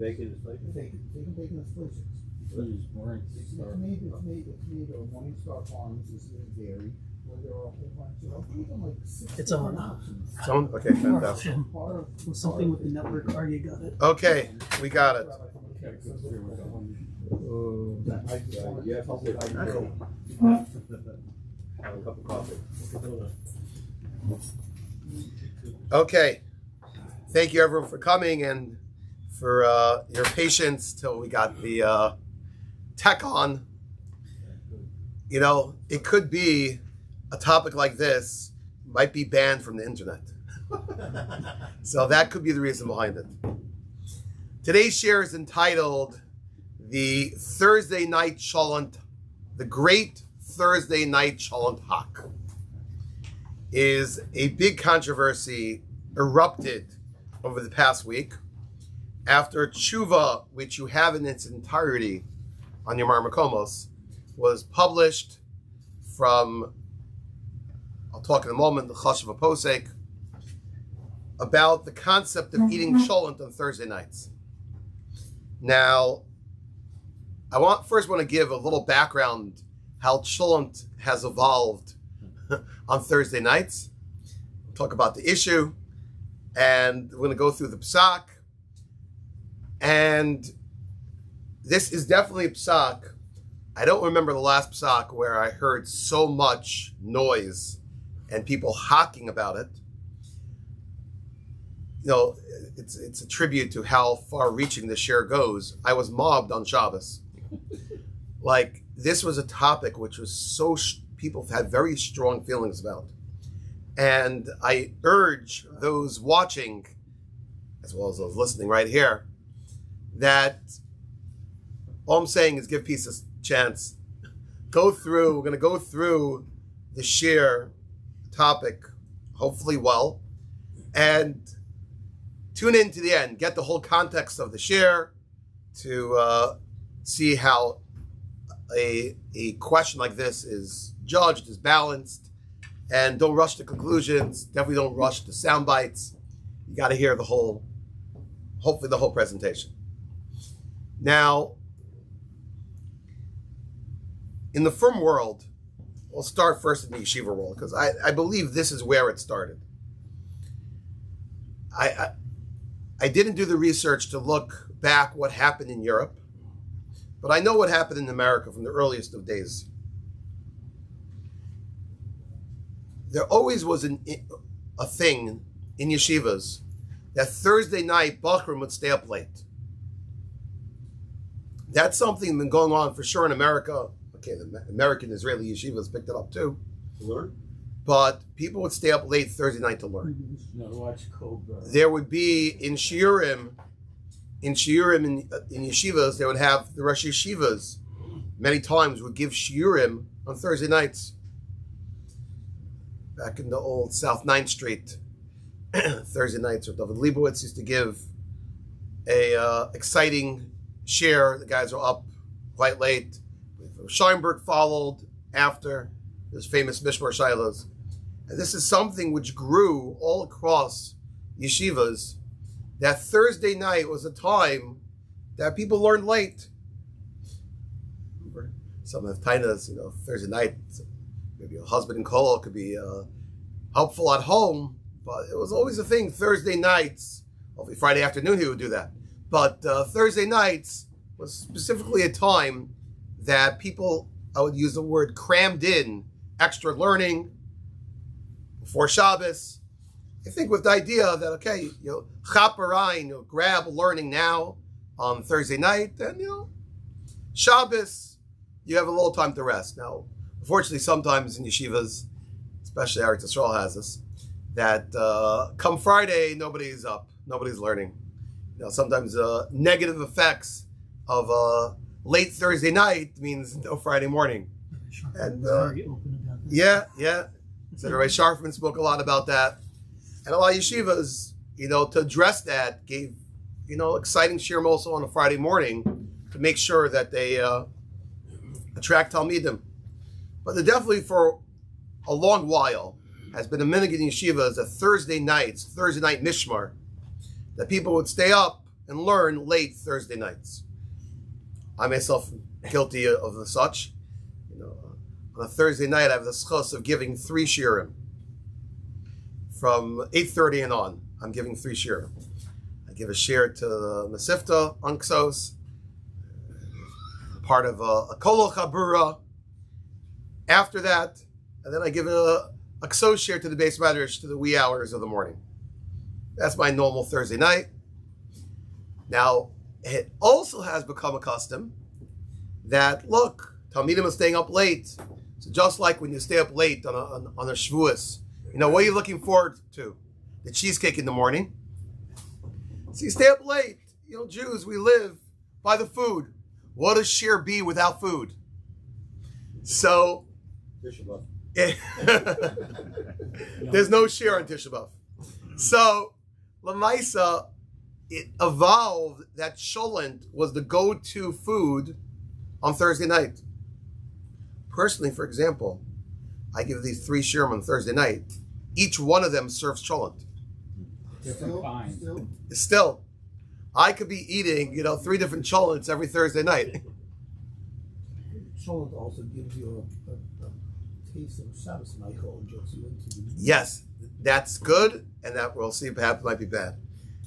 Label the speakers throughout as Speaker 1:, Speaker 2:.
Speaker 1: Bacon is like
Speaker 2: Bacon is delicious. It's made of Morningstar Farms. This is a dairy where there are a whole bunch of, I think like 6
Speaker 3: It's on.
Speaker 2: options.
Speaker 1: It's on? Okay, fantastic.
Speaker 3: Something with the network. Are you got it?
Speaker 1: Okay, we got it.
Speaker 4: Have a cup of coffee.
Speaker 1: Okay, thank you everyone for coming and for your patience till we got the tech on. You know, it could be a topic like this might be banned from the internet. So that could be the reason behind it. Today's share is entitled The Thursday Night Chulent, the Great Thursday Night Chulent Hock. Is a big controversy erupted over the past week after Tshuva, which you have in its entirety on your Marmakomos, was published from, I'll talk in a moment, the Chashuv Posek, about the concept of eating Chulent on Thursday nights. Now, I first want to give a little background how Chulent has evolved on Thursday nights. We'll talk about the issue, and we're going to go through the psak. And this is definitely a psak. I don't remember the last psak where I heard so much noise and people hocking about it. You know, it's a tribute to how far-reaching the share goes. I was mobbed on Shabbos. Like, this was a topic which was so people had very strong feelings about. And I urge those watching, as well as those listening right here, that all I'm saying is give peace a chance. We're going to go through the share topic, hopefully well, and tune in to the end. Get the whole context of the share to see how a question like this is judged, is balanced, and don't rush to conclusions. Definitely don't rush to sound bites. You got to hear hopefully the whole presentation. Now, in the firm world, we'll start first in the yeshiva world, because I believe this is where it started. I didn't do the research to look back what happened in Europe, but I know what happened in America from the earliest of days. There always was a thing in yeshivas that Thursday night Bachrim would stay up late. That's something that's been going on for sure in America. Okay, the American Israeli yeshivas picked it up too.
Speaker 4: To learn?
Speaker 1: But people would stay up late Thursday night to learn.
Speaker 4: No, watch Cobra.
Speaker 1: There would be in shiurim in yeshivas, they would have the Rosh Yeshivas many times would give shiurim on Thursday nights. Back in the old South 9th Street, Thursday nights, or David Leibowitz used to give a exciting share. The guys are up quite late. Scheinberg followed after his famous Mishmar Shilas. And this is something which grew all across yeshivas, that Thursday night was a time that people learned late. Some of the tainas, Thursday night, maybe a husband and kollel could be helpful at home, but it was always a thing. Thursday nights, hopefully Friday afternoon he would do that, but Thursday nights was specifically a time that people, I would use the word, crammed in extra learning before Shabbos. I think with the idea that, okay, chaperein, grab learning now on Thursday night, and Shabbos, you have a little time to rest. Now, unfortunately, sometimes in yeshivas, especially Eretz Yisrael has this, that come Friday, nobody's up, nobody's learning. Sometimes negative effects of late Thursday night means no Friday morning. And yeah. So Rabbi Sharfman spoke a lot about that. And a lot of yeshivas, to address that, gave, exciting shiurim also on a Friday morning to make sure that they attract Talmidim. But there definitely for a long while has been a minhag in yeshivas that Thursday night mishmar, that people would stay up and learn late Thursday nights. I myself am guilty of the such. On a Thursday night, I have the schos of giving 3 shirim. From 8:30 and on, I'm giving 3 shirim. I give a shir to the Mesifta on Ksos, part of a Kol Chabura. After that, and then I give a Ksos shir to the Beis Medrash to the wee hours of the morning. That's my normal Thursday night. Now, it also has become a custom that, look, Talmidim are staying up late. So just like when you stay up late on a Shavuos, what are you looking forward to? The cheesecake in the morning. So you stay up late. Jews, we live by the food. What does shir be without food? So, there's no shir on Tisha B'Av. So, Lamaisa, it evolved that Chulent was the go-to food on Thursday night. Personally, for example, I give these 3 shirim on Thursday night. Each one of them serves Chulent.
Speaker 4: Different kinds.
Speaker 1: Still, I could be eating, 3 different Chulents every Thursday night.
Speaker 2: Chulent also gives you a taste of Shabbos Michael, gets you into the...
Speaker 1: Yes, that's good, and that we'll see perhaps might be bad.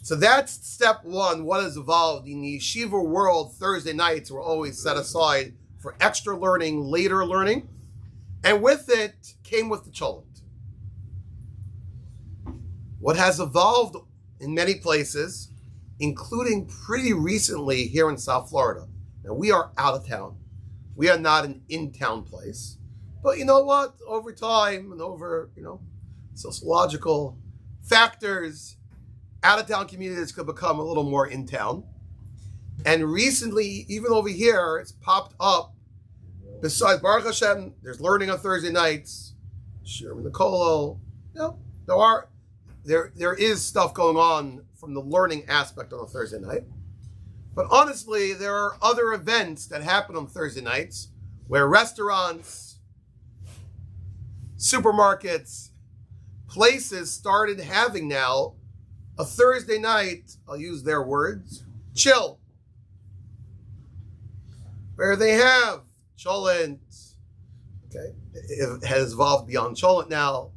Speaker 1: So that's step 1. What has evolved in the yeshiva world? Thursday nights were always set aside for extra learning, later learning, and with it came with the Chulent. What has evolved in many places, including pretty recently here in South Florida. Now, we are out of town. We are not an in-town place. But you know what? Over time and over, sociological factors, out-of-town communities could become a little more in-town. And recently, even over here, it's popped up. Besides Baruch Hashem, there's learning on Thursday nights. Sherman the Kolo. There is stuff going on from the learning aspect on a Thursday night. But honestly, there are other events that happen on Thursday nights where restaurants, supermarkets, places started having now a Thursday night, I'll use their words, chill. Where they have Chulent. Okay. It has evolved beyond Chulent now.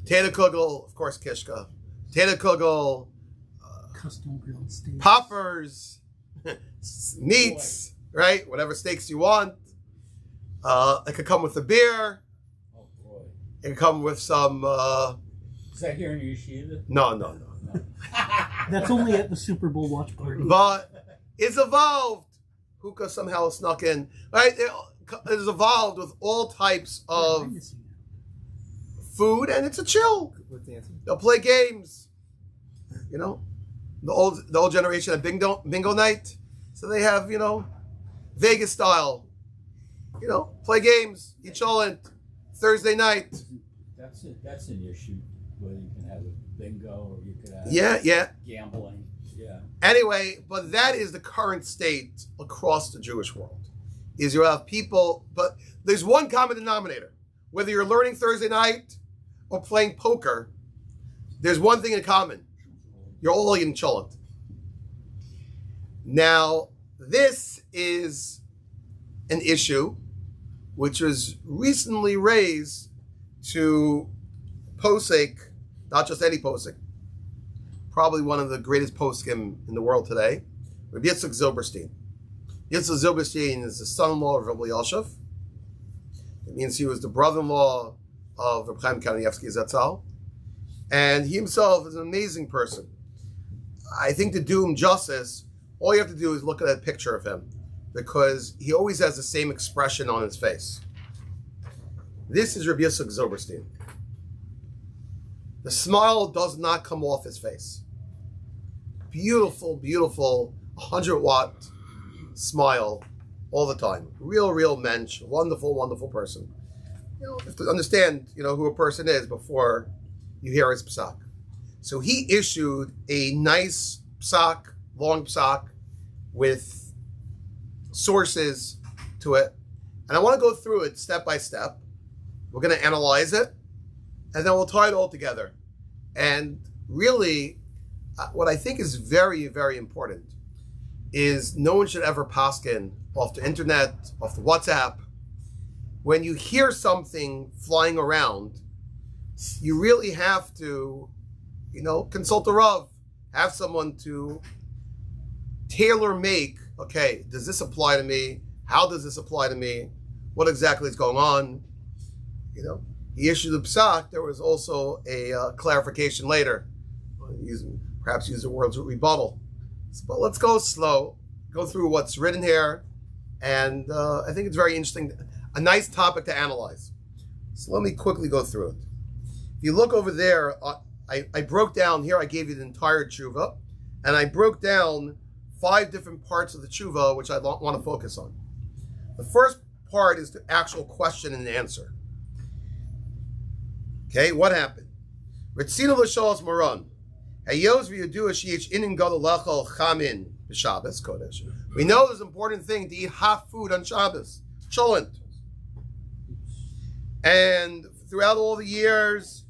Speaker 1: Potato kugel, of course, kishka. Potato kugel.
Speaker 3: Custom grilled steaks.
Speaker 1: Poppers. Meats, right? Whatever steaks you want. It could come with a beer.
Speaker 4: Oh, boy.
Speaker 1: It could come with some...
Speaker 4: Is that here in your yeshiva?
Speaker 1: No.
Speaker 3: That's only at the Super Bowl watch party.
Speaker 1: But it's evolved. Hookah somehow snuck in. Right? It has evolved with all types of food, and it's a chill. They'll play games. The old generation of bingo night. So they have, Vegas style. Play games, eat Chulent, Thursday night.
Speaker 4: That's it. That's in your shoot, where you can have a bingo or you could have gambling. Yeah.
Speaker 1: Anyway, but that is the current state across the Jewish world. Is you have people, but there's one common denominator. Whether you're learning Thursday night or playing poker, there's one thing in common. You're all eating Chulent. Now, this is an issue which was recently raised to posek, not just any posek, probably one of the greatest poskim in the world today, Rabbi Yitzchak Zilberstein. Yitzchak Zilberstein is the son-in-law of Rabbi Yosef. It means he was the brother-in-law of Reb Chaim Kanievsky Zatzal. And he himself is an amazing person. I think to do him justice, all you have to do is look at a picture of him, because he always has the same expression on his face. This is Rabbi Yitzchak Zilberstein. The smile does not come off his face. Beautiful, beautiful, 100-watt smile all the time. Real mensch, wonderful, wonderful person. You have to understand, who a person is before you hear his psak. So he issued a nice psak, long psak, with sources to it. And I want to go through it step by step. We're going to analyze it, and then we'll tie it all together. And really, what I think is very, very important is no one should ever paskin off the internet, off the WhatsApp. When you hear something flying around, you really have to, consult a Rav, have someone to tailor make, okay, does this apply to me? How does this apply to me? What exactly is going on? He issued a psak. There was also a clarification later. Perhaps use the words rebuttal. But let's go slow, go through what's written here. And I think it's very interesting, a nice topic to analyze. So let me quickly go through it. If you look over there, I broke down here, I gave you the entire tshuva, and I broke down 5 different parts of the tshuva, which I want to focus on. The first part is the actual question and answer. Okay, what happened? Ritzina l'shalos moron. Hayos v'yadu sheyich inin gadol lachol chamin b'Shabbos kodesh. We know there's an important thing to eat hot food on Shabbos. Chulent. And throughout all the years,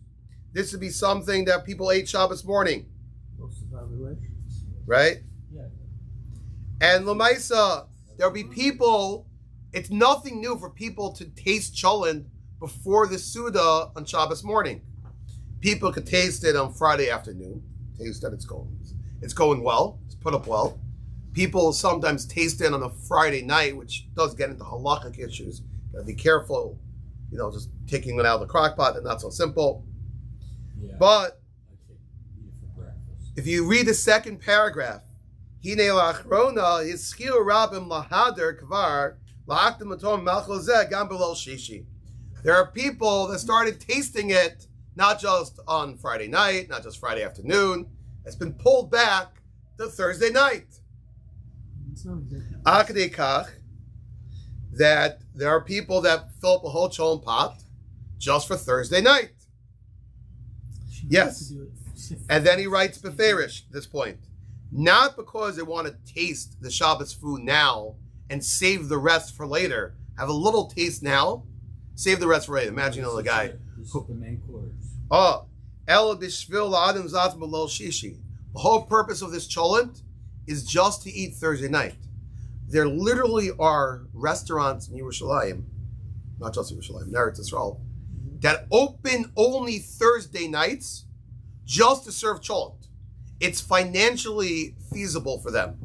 Speaker 1: this would be something that people ate Shabbos morning. Right?
Speaker 4: Yeah.
Speaker 1: And Lamaisa, there'll be people, it's nothing new for people to taste Chulent before the Suda on Shabbos morning. People could taste it on Friday afternoon. Taste that it's going well. It's put up well. People sometimes taste it on a Friday night, which does get into halakhic issues. Gotta be careful, just taking it out of the crock pot, and not so simple.
Speaker 4: Yeah.
Speaker 1: But
Speaker 4: Eat it for breakfast.
Speaker 1: if you read the second paragraph, Hine lachrona yischil rabim lahader kvar la'aktim atom malchozeh gam below shishi. There are people that started tasting it not just on Friday night, not just Friday afternoon. It's been pulled back to Thursday night.
Speaker 3: It's not exactly.
Speaker 1: Akadei kach, that there are people that fill up a whole cholent pot just for Thursday night. Yes. And then he writes Beferish, this point. Not because they want to taste the Shabbos food now and save the rest for later. Have a little taste now, save the rest for later. Imagine the guy.
Speaker 4: This is the main course.
Speaker 1: Ela b'shvil la'adam zat below shishi. The whole purpose of this cholent is just to eat Thursday night. There literally are restaurants in Yerushalayim, not just Yerushalayim, Eretz Yisrael, that open only Thursday nights just to serve cholent. It's financially feasible for them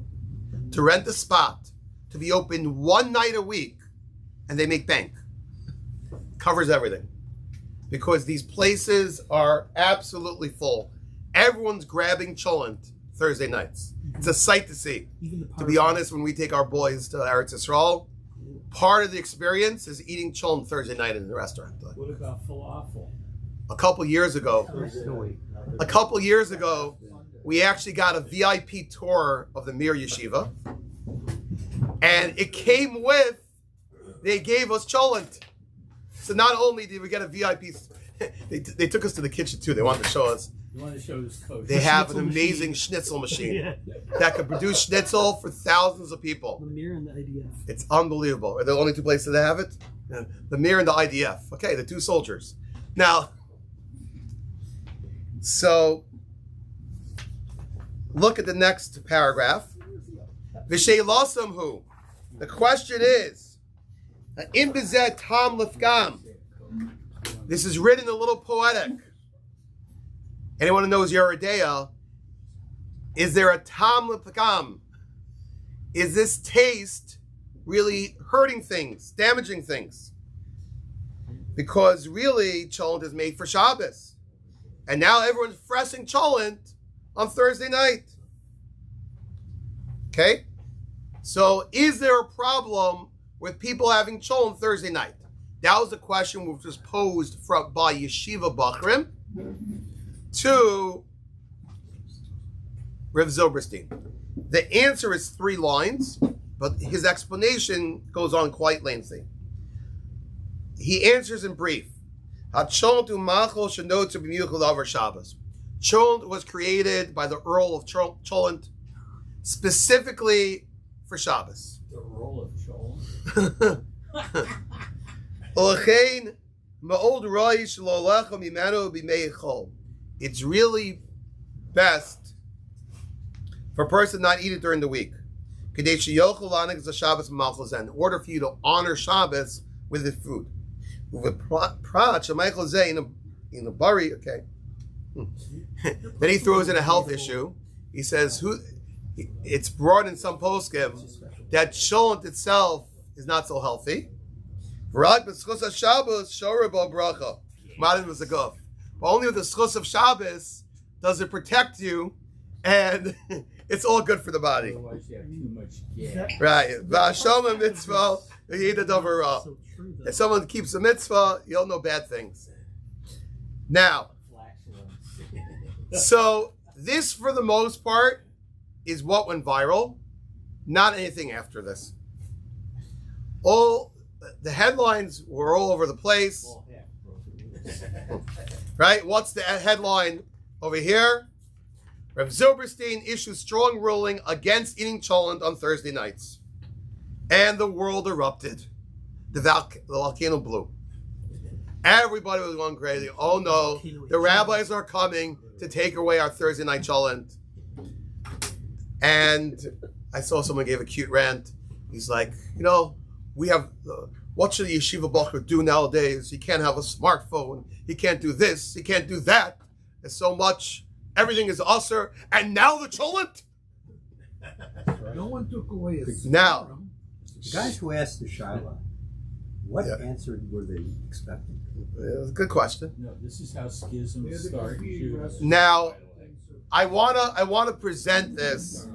Speaker 1: to rent a spot, to be open one night a week, and they make bank. Covers everything. Because these places are absolutely full. Everyone's grabbing cholent Thursday nights. It's a sight to see. To be honest, when we take our boys to Eretz Yisrael, part of the experience is eating cholent Thursday night in the restaurant.
Speaker 4: What about falafel?
Speaker 1: A couple years ago, we actually got a VIP tour of the Mir Yeshiva, and it came with, they gave us cholent. So not only did we get a VIP, they took us to the kitchen too. They wanted to show us.
Speaker 4: You want to show this coach?
Speaker 1: They have an amazing schnitzel machine that could produce schnitzel for thousands of people.
Speaker 3: The Mir and the IDF.
Speaker 1: It's unbelievable. Are the only 2 places that have it? The Mir and the IDF. Okay, the 2 soldiers. Now, so look at the next paragraph. V'shei losam hu. The question is, in bizet tam lefgam. This is written a little poetic. Anyone who knows Yeridea, is there a tam lefgam? Is this taste really hurting things, damaging things? Because really, cholent is made for Shabbos. And now everyone's freshing cholent on Thursday night. Okay? So is there a problem with people having cholent Thursday night? That was the question which was posed by Yeshiva Bachrim to Rav Zilberstein. The answer is 3 lines, but his explanation goes on quite lengthy. He answers in brief. Cholent was created by the Earl of Chulent specifically for Shabbos.
Speaker 4: The roll of cholent.
Speaker 1: It's really best for a person not eat it during the week. In order for you to honor Shabbos with the food. In the bari, okay. Then he throws in a health issue. He says, it's brought in some poskim that Chulent itself is not so healthy. But only with the schus of Shabbos does it protect you, and it's all good for the body.
Speaker 4: Otherwise, you have too much gas.
Speaker 1: Right. If someone keeps a mitzvah, you'll know bad things. Now, so this, for the most part, is what went viral. Not anything after this. All the headlines were all over the place. Right? What's the headline over here? Reb Zilberstein issues strong ruling against eating cholent on Thursday nights. And the world erupted. The volcano blew. Everybody was going crazy. Oh no, the rabbis are coming to take away our Thursday night cholent. And I saw someone gave a cute rant. He's like, we have, what should a yeshiva bacher do nowadays? He can't have a smartphone. He can't do this. He can't do that. There's so much. Everything is usher. And now the cholent?
Speaker 2: No one took away his
Speaker 1: now.
Speaker 5: The guys who asked the Shiloh, what answer were they expecting?
Speaker 1: It's a good question.
Speaker 4: No, this is how schisms start.
Speaker 1: Now, I wanna present this.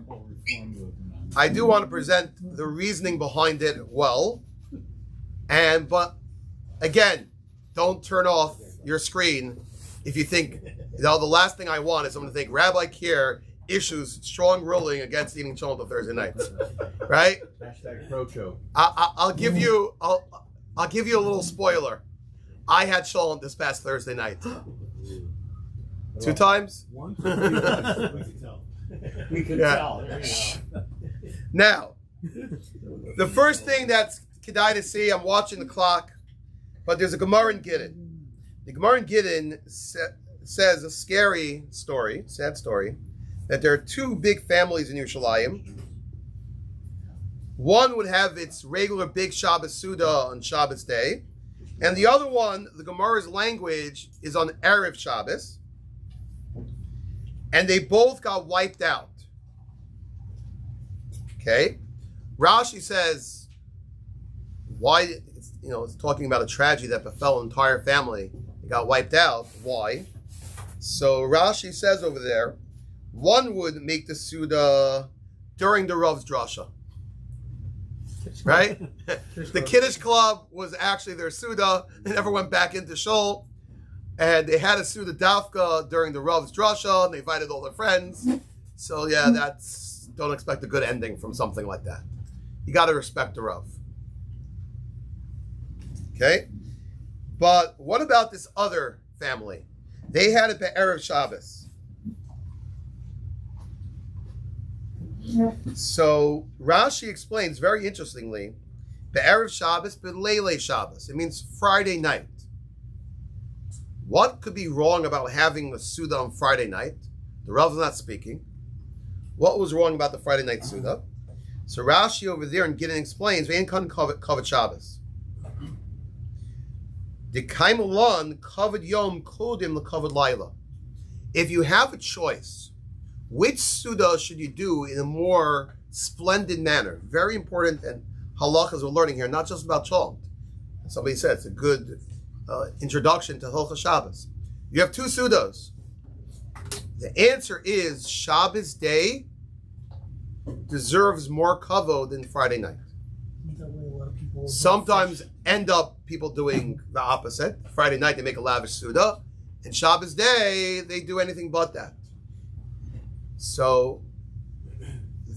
Speaker 1: I do want to present the reasoning behind it well. But again, don't turn off your screen if you think, the last thing I want is someone to think Rabbi Kier issues strong ruling against eating cholent on Thursday nights. Right?
Speaker 5: Hashtag Procho.
Speaker 1: I'll give you a little spoiler. I had cholent this past Thursday night. 2 times?
Speaker 5: One?
Speaker 4: We can tell. There you go.
Speaker 1: Now, the first thing that's kedai to see, I'm watching the clock, but there's a Gemara in Gittin. The Gemara in Gittin says a scary story, sad story, that there are 2 big families in Yerushalayim. One would have its regular big Shabbos Suda on Shabbos day, and the other one, the Gemara's language, is on Erev Shabbos, and they both got wiped out. Okay, Rashi says, why? It's talking about a tragedy that befell an entire family. They got wiped out. Why? So Rashi says over there, one would make the Suda during the Rav's drasha. Right? The Kiddush Club was actually their Suda. They never went back into Shul. And they had a Suda Dafka during the Rav's drasha, and they invited all their friends. So yeah, don't expect a good ending from something like that. You got to respect the Rav. Okay? But what about this other family? They had it by Erev Shabbos. So Rashi explains very interestingly, Be'erev Shabbos, Be'leilei Shabbos. It means Friday night. What could be wrong about having a Suda on Friday night? The Rav is not speaking. What was wrong about the Friday night Suda? So Rashi over there in Gittin explains, Ve'en kan kavod Shabbos. The kaimalon kavod yom kodim l'kavod laila. If you have a choice, which Suda should you do in a more splendid manner? Very important, and halachas we're learning here, not just about cholent. Somebody said it's a good introduction to Hilchos Shabbos. You have 2 Sudas. The answer is Shabbos day deserves more kavod than Friday night. Sometimes end up people doing the opposite. Friday night they make a lavish Suda, and Shabbos day they do anything but that. So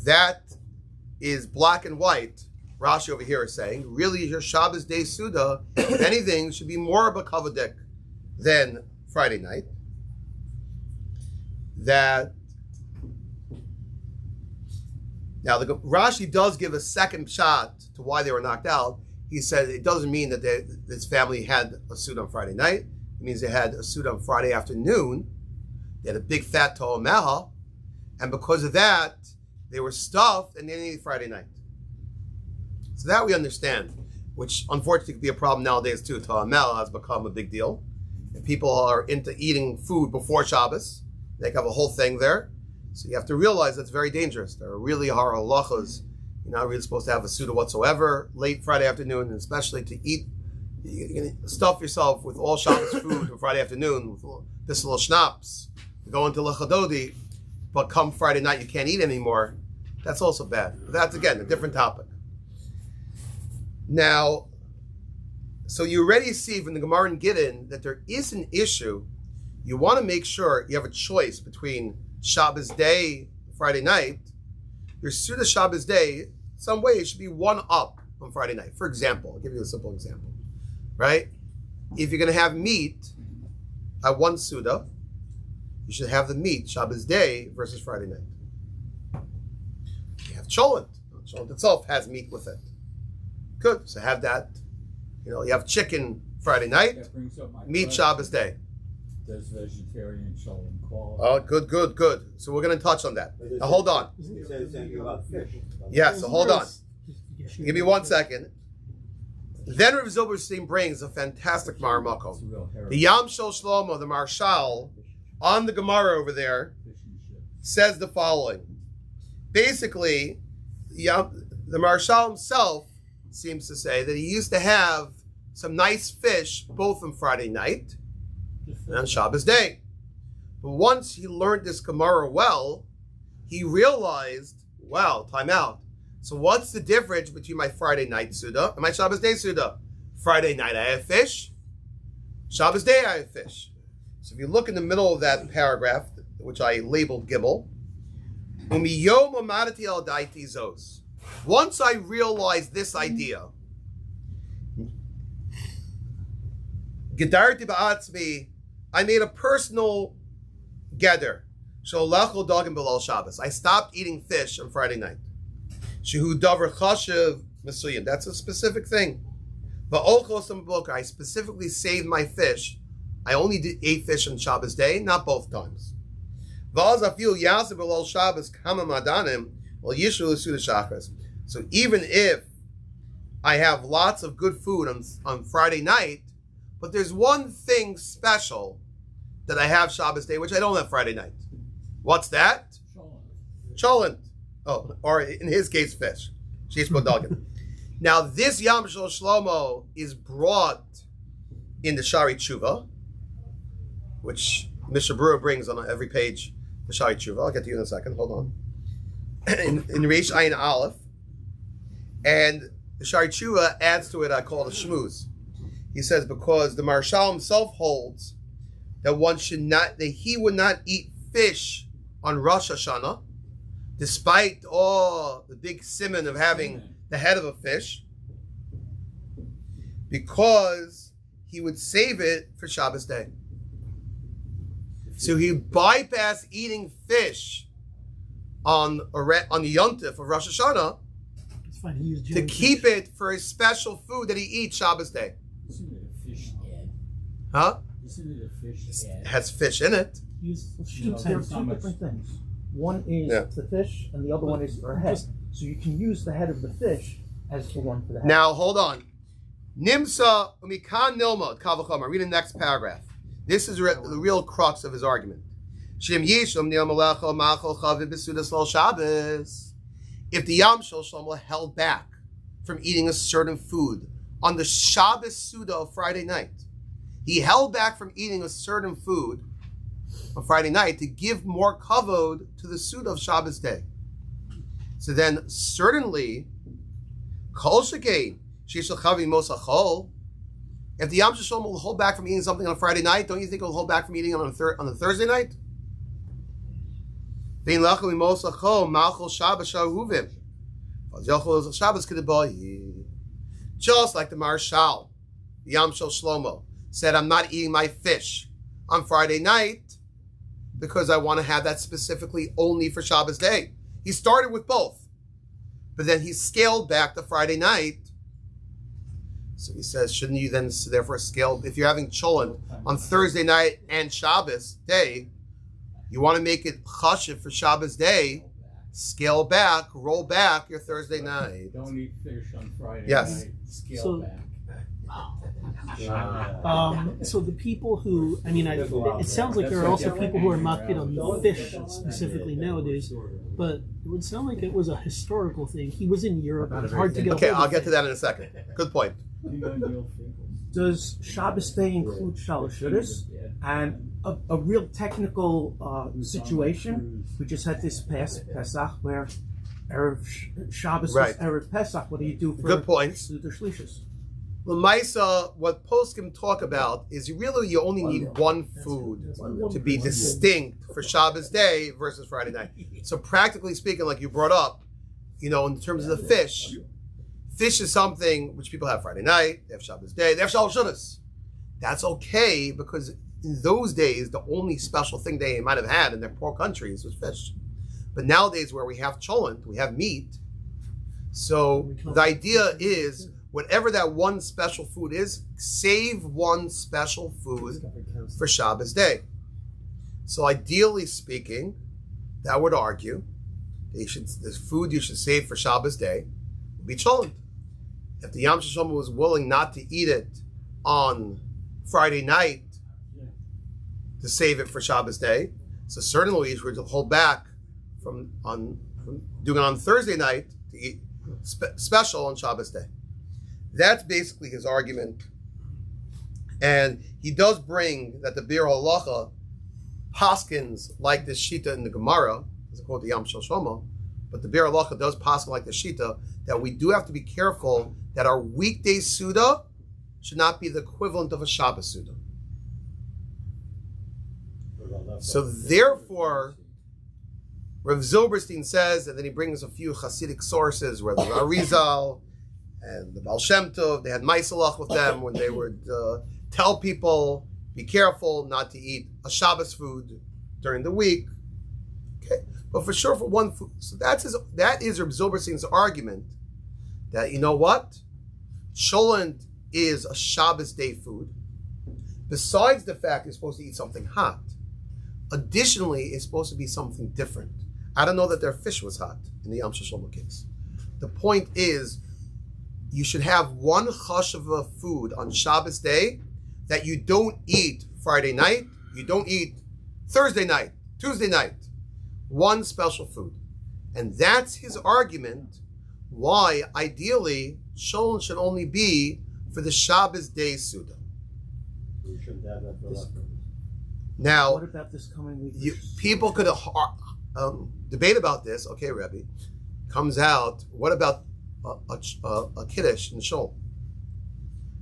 Speaker 1: that is black and white. Rashi over here is saying, really your Shabbos day Suda, if anything, should be more of a kavadik than Friday night. Now the Rashi does give a second shot to why they were knocked out. He said it doesn't mean that this family had a Suda on Friday night. It means they had a Suda on Friday afternoon. They had a big fat To'ah Meha, and because of that, they were stuffed, and they didn't eat Friday night. So that we understand, which unfortunately could be a problem nowadays too. Ta'amel has become a big deal. If people are into eating food before Shabbos, they have a whole thing there. So you have to realize that's very dangerous. There are really hard halachas. You're not really supposed to have a Suda whatsoever late Friday afternoon, and especially to eat. You're going to stuff yourself with all Shabbos food on Friday afternoon, with this little schnapps, to go into Lechadodi, but come Friday night you can't eat anymore. That's also bad. But that's, again, a different topic. Now, so you already see from the Gemara and Gittin that there is an issue. You want to make sure you have a choice between Shabbos day, Friday night. Your Suda Shabbos day, some way it should be one up on Friday night. For example, I'll give you a simple example, right? If you're going to have meat at one Suda, you should have the meat Shabbos day versus Friday night. You have Chulent. Chulent itself has meat with it. Good. So have that. You know, you have chicken Friday night, meat Shabbos day.
Speaker 4: Does vegetarian Chulent call?
Speaker 1: Oh, good. So we're going to touch on that. Now hold on.
Speaker 5: It says something about fish.
Speaker 1: Yeah, so hold on. Give me 1 second. Then Rav Zilberstein brings a fantastic Maramakom. The Yam Shel Shlomo, the Marshal, on the Gemara over there, says the following. Basically, the Marshal himself seems to say that he used to have some nice fish both on Friday night and on Shabbos day. But once he learned this Gemara well, he realized, wow, time out. So what's the difference between my Friday night Suda and my Shabbos day Suda? Friday night I have fish. Shabbos day I have fish. So if you look in the middle of that paragraph, which I labeled Gimel, once I realized this idea, I made a personal gather. I stopped eating fish on Friday night. That's a specific thing. I specifically saved my fish. I only ate fish on Shabbos day, not both times. So even if I have lots of good food on Friday night, but there's one thing special that I have Shabbos day, which I don't have Friday night. What's that? Cholent. Oh, or in his case, fish. Now, this Yam Shel Shlomo is brought in the Shari Tshuva, which Mr. Brewer brings on every page, the Shari Tshuva. I'll get to you in a second. Hold on. in Reish Ayin Aleph. And the Shari Tshuva adds to it, I call it a shmooze. He says, because the Marshal himself holds that he would not eat fish on Rosh Hashanah, despite all the big simon of having the head of a fish, because he would save it for Shabbos day. So he bypassed eating fish on the Yontif of Rosh Hashanah to keep it for his special food that he eats Shabbos day.
Speaker 4: Isn't it a fish head?
Speaker 1: Huh?
Speaker 4: Isn't it a fish head?
Speaker 1: It has fish in it.
Speaker 2: There are two different things. One is the fish, and the other one is her head. So you can use the head of the fish as the one for the head.
Speaker 1: Now, hold on. Nimsa umikan nilmod kavachomar. Read the next paragraph. This is the real crux of his argument. Shem yishom nil malecho machol chavid b'sudas lol Shabbos. If the Yam Shel Shlomo held back from eating a certain food on the Shabbos Suda of Friday night, he held back from eating a certain food on Friday night to give more kavod to the Suda of Shabbos day. So then, certainly, kol shekei sheishal chavi mosachol. If the Yam Shel Shlomo will hold back from eating something on Friday night, don't you think he'll hold back from eating it on the Thursday night? Just like the Marshal, the Yam Shel Shlomo, said, I'm not eating my fish on Friday night because I want to have that specifically only for Shabbos day. He started with both, but then he scaled back the Friday night. So he says, shouldn't you then therefore scale, if you're having Cholent on Thursday night and Shabbos day, you want to make it chashiv for Shabbos day, scale back, roll back your Thursday night.
Speaker 4: Don't eat fish on Friday
Speaker 1: Yes.
Speaker 4: night. Scale
Speaker 3: So-
Speaker 4: back.
Speaker 3: So the people who, it sounds like there are also people who are makpid on fish specifically nowadays, but it would sound like it was a historical thing. He was in Europe. It's hard to get.
Speaker 1: Okay,
Speaker 3: a hold
Speaker 1: I'll
Speaker 3: of
Speaker 1: get
Speaker 3: fish.
Speaker 1: to that in a second. Good point.
Speaker 6: Does Shabbos day include Shalosh Shudas? And a real technical situation, we just had this past Pesach where Erev Shabbos
Speaker 1: Right.
Speaker 6: was Erev Pesach. What do you do for
Speaker 1: Good points.
Speaker 6: the Shlishis?
Speaker 1: Lamaisa, what poskim talk about is really you only need one food to be distinct for Shabbos day versus Friday night. So practically speaking, like you brought up, in terms of the fish is something which people have Friday night, they have Shabbos day, they have Shalosh Shudas. That's okay because in those days, the only special thing they might have had in their poor countries was fish. But nowadays where we have Chulent, we have meat. So the idea is whatever that one special food is, save one special food for Shabbos day. So ideally speaking, that would argue the food you should save for Shabbos day would be Chulent. If the Yom Shishoma was willing not to eat it on Friday night to save it for Shabbos day, so certainly we would hold back from doing it on Thursday night to eat special on Shabbos day. That's basically his argument. And he does bring that the Bir Halacha paskins like this Shita in the Gemara, as called the Yom Shel Shlomo, but the Bir Halacha does paskin like the Shita, that we do have to be careful that our weekday Suda should not be the equivalent of a Shabbos Suda. So therefore, Rav Zilberstein says, and then he brings a few Hasidic sources where the Arizal and the Baal Shem Tov, they had Maisalach with them when they would tell people, be careful not to eat a Shabbos food during the week. Okay, but for sure for one food. So that is Rav Zilberstein's argument that, you know what? Cholent is a Shabbos day food. Besides the fact you're supposed to eat something hot, additionally, it's supposed to be something different. I don't know that their fish was hot in the Yom Shlomo case. The point is, you should have one chashava food on Shabbos day that you don't eat Friday night, you don't eat Thursday night, Tuesday night. One special food. And that's his argument why, ideally, Sholem should only be for the Shabbos day Suda. Now,
Speaker 6: What about this coming week?
Speaker 1: people could debate about this. Okay, Rebbe, comes out. What about a kiddush in shul?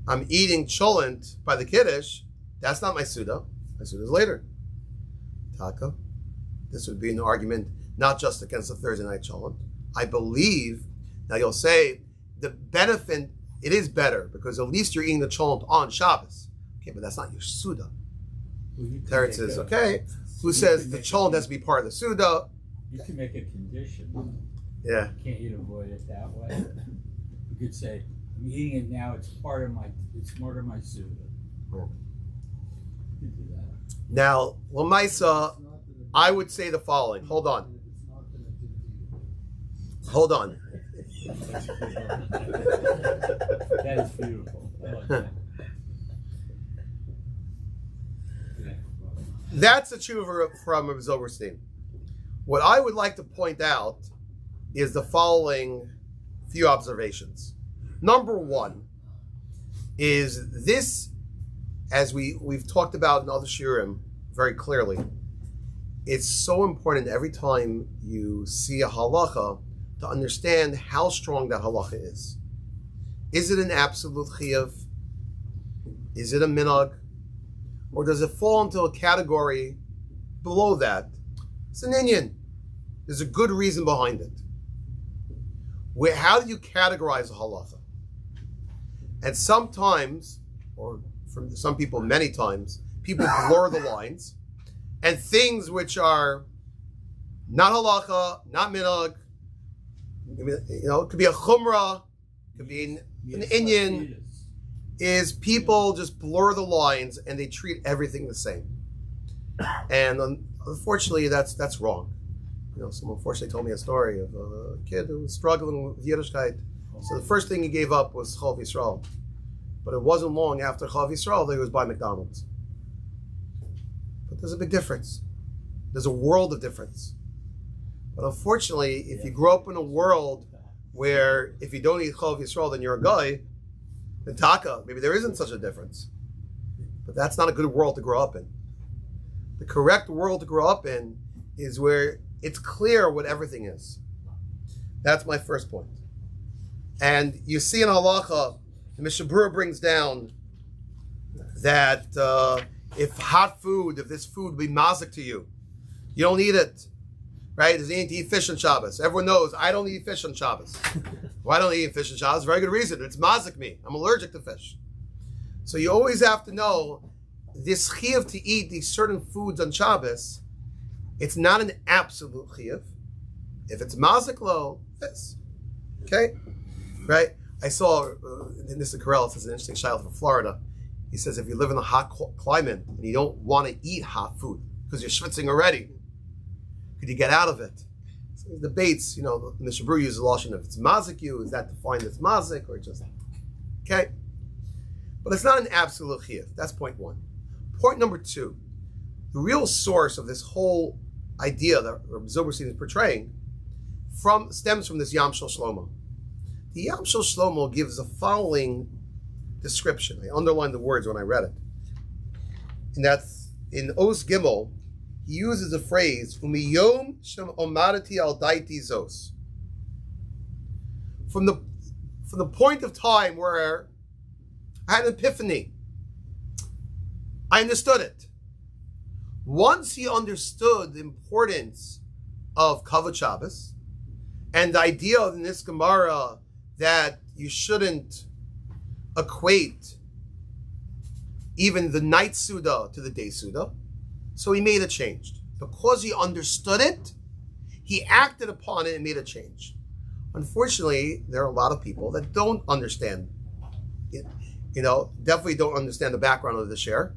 Speaker 1: I'm eating cholent by the kiddush. That's not my suda. My suda is later. Taka. This would be an argument not just against the Thursday night cholent. I believe. Now you'll say the benefit. It is better because at least you're eating the cholent on Shabbos. Okay, but that's not your suda. Teretz says, okay. Who says the cholent has to be part of the suda?
Speaker 4: You can make a condition.
Speaker 1: Yeah.
Speaker 4: Can't you avoid it that way? You could say, I'm eating it now, it's part of my suda. You could do that.
Speaker 1: Now, Lamaisa, I would say the following. Hold on. Hold on.
Speaker 4: That is beautiful. I like that.
Speaker 1: That's a tshuva from Rav Zilberstein. What I would like to point out is the following few observations. Number one is this, as we've talked about in other shiurim very clearly, it's so important every time you see a halacha to understand how strong that halacha is. Is it an absolute chiyuv? Is it a minhag? Or does it fall into a category below that? It's an inyan. There's a good reason behind it. How do you categorize a halacha? And sometimes, or for some people many times, people blur the lines, and things which are not halacha, not minhag, it could be a chumrah, it could be an inyan, is people just blur the lines and they treat everything the same. And unfortunately, that's wrong. someone unfortunately told me a story of a kid who was struggling with Yiddishkeit. So the first thing he gave up was Chol Yisrael. But it wasn't long after Chol Yisrael that he was by McDonald's. But there's a big difference. There's a world of difference. But unfortunately, if you grow up in a world where if you don't eat Chol Yisrael, then you're a guy, then taka, maybe there isn't such a difference. But that's not a good world to grow up in. The correct world to grow up in is where it's clear what everything is. That's my first point. And you see in halacha, the Mishnah Berurah brings down that if this food be mazik to you, you don't eat it, right? There's need to eat fish on Shabbos. Everyone knows I don't eat fish on Shabbos. Why don't I eat fish on Shabbos? Very good reason. It's mazik me. I'm allergic to fish. So you always have to know this chiyuv to eat these certain foods on Shabbos. It's not an absolute chiyuv. If it's mazik lo, this. Okay? Right? I saw, in this Corral, says an interesting child from Florida. He says if you live in a hot climate and you don't want to eat hot food because you're schwitzing already, could you get out of it? So he debates, the Mishnah Berurah uses the lotion if it's mazik you, is that defined as mazik or just, okay? But it's not an absolute chiyuv. That's point one. Point number two, the real source of this whole idea that Rabbi Zilberstein is portraying stems from this Yam Shel Shlomo. The Yam Shel Shlomo gives the following description. I underlined the words when I read it. And that's in Os Gimel, he uses the phrase, Umiyom Shem Omadati Al Daiti Zos. From the point of time where I had an epiphany, I understood it. Once he understood the importance of Kavod Shabbos and the idea in this Gemara that you shouldn't equate even the night Suda to the day Suda, so he made a change. Because he understood it, he acted upon it and made a change. Unfortunately, there are a lot of people that don't understand it, definitely don't understand the background of the share.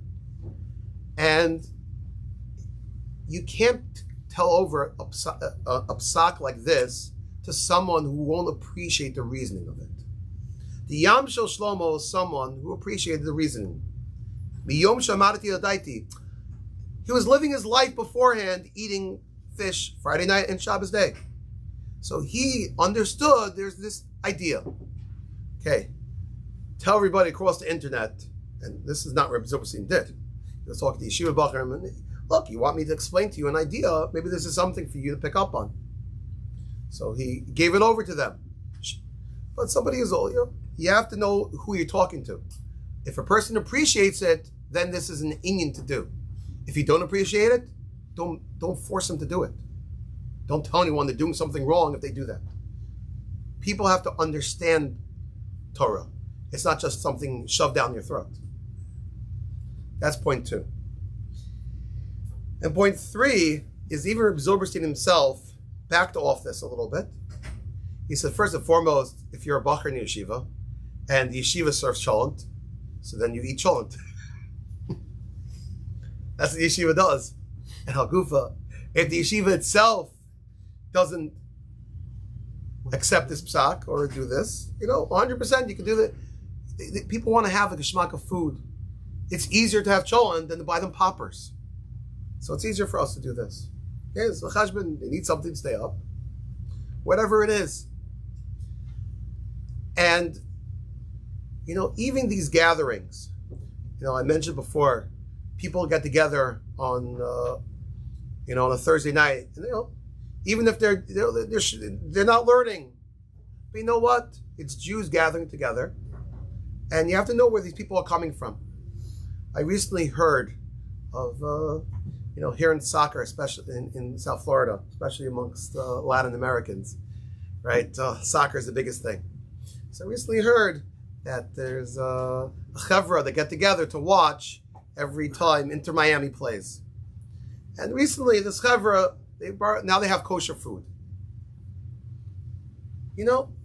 Speaker 1: And you can't tell over a psak like this to someone who won't appreciate the reasoning of it. The Yam Shel Shlomo is someone who appreciated the reasoning. Miyom shamarati adaiti. He was living his life beforehand, eating fish Friday night and Shabbos day. So he understood there's this idea. Okay, tell everybody across the internet, and this is not what Rabbi Zilberstein did. He was talking to Yeshiva Bacher, and look, you want me to explain to you an idea? Maybe this is something for you to pick up on. So he gave it over to them. But somebody is all, you have to know who you're talking to. If a person appreciates it, then this is an inyan to do. If you don't appreciate it, don't force them to do it. Don't tell anyone they're doing something wrong if they do that. People have to understand Torah. It's not just something shoved down your throat. That's point two. And point three is even Rabbi Zilberstein himself backed off this a little bit. He said, first and foremost, if you're a bacher in yeshiva, and the yeshiva serves Chulent, so then you eat Chulent. That's what the yeshiva does. And Hagufa, if the yeshiva itself doesn't accept this psak or do this, 100% you can do that. People want to have a geschmack of food. It's easier to have Chulent than to buy them poppers. So it's easier for us to do this. Okay, so chashbon, they need something to stay up. Whatever it is. And, even these gatherings, I mentioned before, people get together on, on a Thursday night, and, even if they're not learning, but you know what? It's Jews gathering together, and you have to know where these people are coming from. I recently heard of, here in soccer, especially in South Florida, especially amongst Latin Americans, right? Soccer is the biggest thing. So I recently heard that there's a chevra that get together to watch every time Inter Miami plays. And recently, this chevra, now they have kosher food.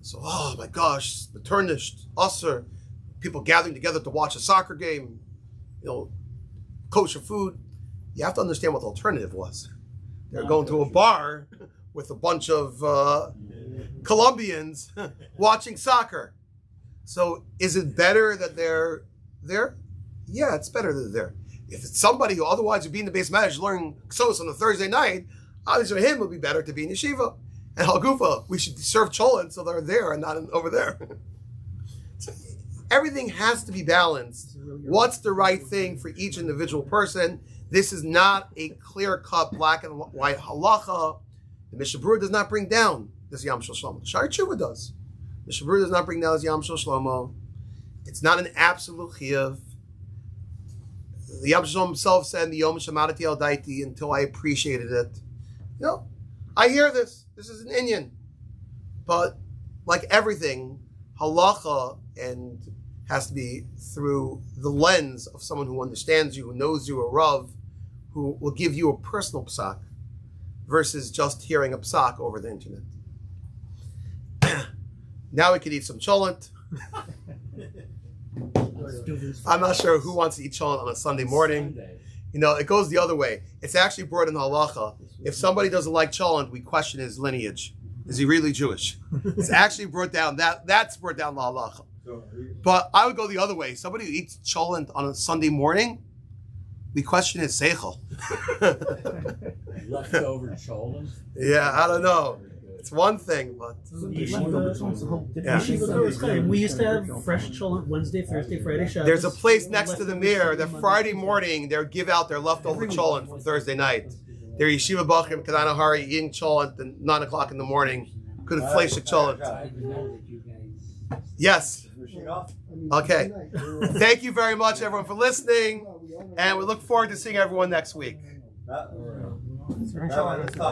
Speaker 1: So, oh my gosh, the turnished, usher, people gathering together to watch a soccer game, kosher food. You have to understand what the alternative was. They're going to a bar with a bunch of Colombians watching soccer. So is it better that they're there? Yeah, it's better that they're there. If it's somebody who otherwise would be in the base manage learning Ksos on a Thursday night, obviously for him it would be better to be in yeshiva. And Halgufa, we should serve Chulent so they're there and not over there. So everything has to be balanced. What's the right thing for each individual person? This is not a clear-cut black and white halacha. The Mishnah Berurah does not bring down this Yom Shel Shlomo. Shari Tshuva does. The Mishnah Berurah does not bring down this Yom Shel Shlomo. It's not an absolute chiyuv. The Yom Shel Shlomo himself said, "The Yom Shemadati al Daiti," until I appreciated it. You know, I hear this. This is an inyan. But like everything, halacha and has to be through the lens of someone who understands you, who knows you, a Rav, who will give you a personal psak versus just hearing a psak over the internet. Now we could eat some cholent. I'm not sure who wants to eat cholent on a Sunday morning. You know, it goes the other way. It's actually brought in halacha. If somebody doesn't like cholent, we question his lineage. Is he really Jewish? It's actually brought down, that's brought down the halacha. But I would go the other way. Somebody who eats cholent on a Sunday morning, we question his seichel.
Speaker 4: Leftover cholent?
Speaker 1: Yeah, I don't know. It's one thing, but
Speaker 3: We used to have fresh cholent Wednesday, Thursday, Friday, Shabbos.
Speaker 1: there's a place next to the mirror that Friday morning they give out their leftover cholent from Thursday night. They're yeshiva bachrim kadana hari eating cholent at 9 o'clock in the morning. Could have fleshed cholent. Yes. Okay. Thank you very much, everyone, for listening, and we look forward to seeing everyone next week.